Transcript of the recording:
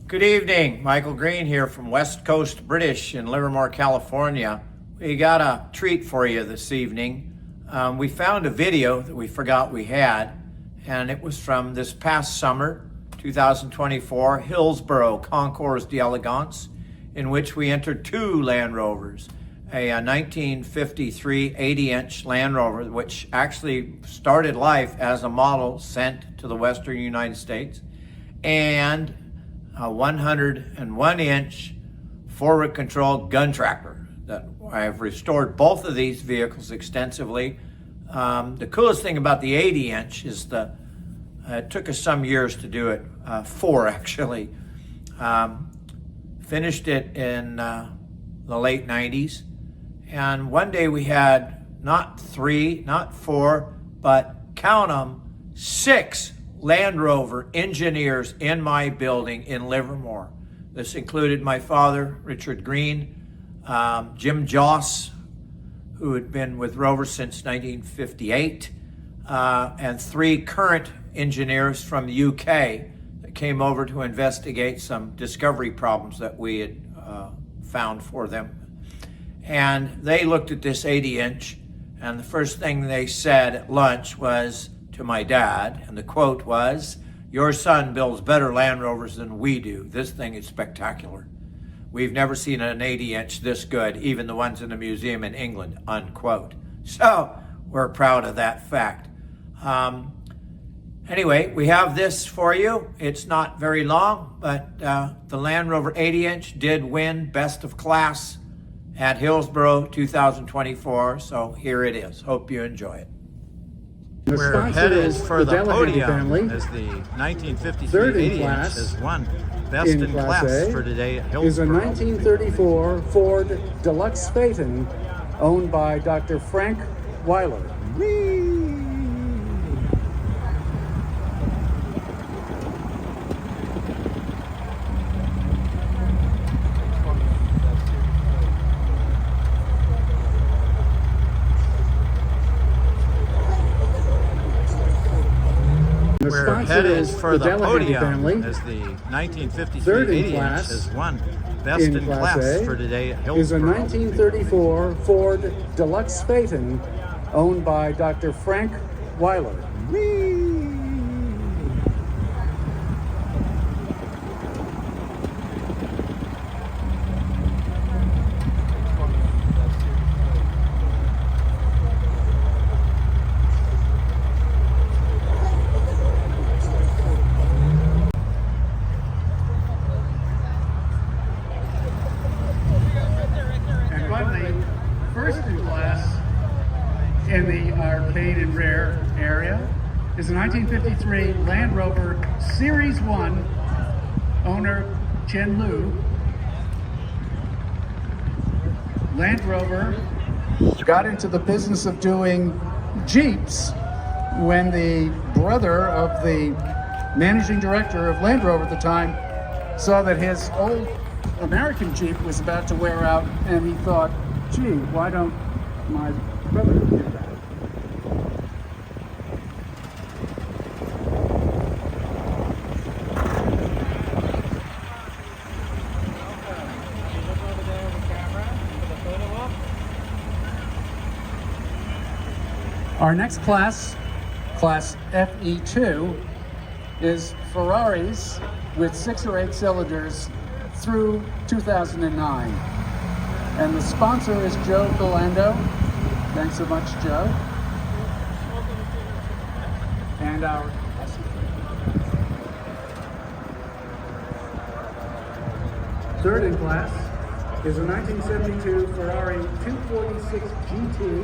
Good evening, Michael Green here from West Coast British in Livermore, California. We got a treat for you this evening. We found a video that we forgot we had, and it was from this past summer, 2024, Hillsborough Concours d'Elegance, in which we entered two Land Rovers, a 1953 80-inch Land Rover, which actually started life as a model sent to the Western United States, and a 101-inch forward control gun tractor that I have restored both of these vehicles extensively. The coolest thing about the 80-inch is it took us some years to do it, 4 actually. Finished it in the late 90s. And one day we had not 3, not 4, but count them, 6 Land Rover engineers in my building in Livermore. This included my father, Richard Green, Jim Joss, who had been with Rover since 1958, and 3 current engineers from the UK that came over to investigate some discovery problems that we had found for them. And they looked at this 80-inch, and the first thing they said at lunch was to my dad, and the quote was, "Your son builds better Land Rovers than we do. This thing is spectacular. We've never seen an 80-inch this good, even the ones in the museum in England," unquote. So we're proud of that fact. Anyway, we have this for you. It's not very long, but the Land Rover 80-inch did win Best of Class at Hillsborough 2024, so here it is. Hope you enjoy it. We're headed for the podium as the 1953 80-inch has won Best in Class for today at Hillsborough. Is a 1934 Ford Deluxe Phaeton owned by Dr. Frank Weiler. We're headed for the podium as the 1953 80-inch has won Best in Class for today at Hillsborough. Is a 1934 Ford Deluxe Phaeton owned by Dr. Frank Weiler. First in class in the arcade and rare area is a 1953 Land Rover Series 1, owner Chen Lu. Land Rover got into the business of doing Jeeps when the brother of the managing director of Land Rover at the time saw that his old American Jeep was about to wear out, and he thought, gee, why don't my brother do that? Our next class, Class FE2, is Ferraris with 6 or 8 cylinders through 2009. And the sponsor is Joe Galando. Thanks so much, Joe. And our third in class is a 1972 Ferrari 246 GT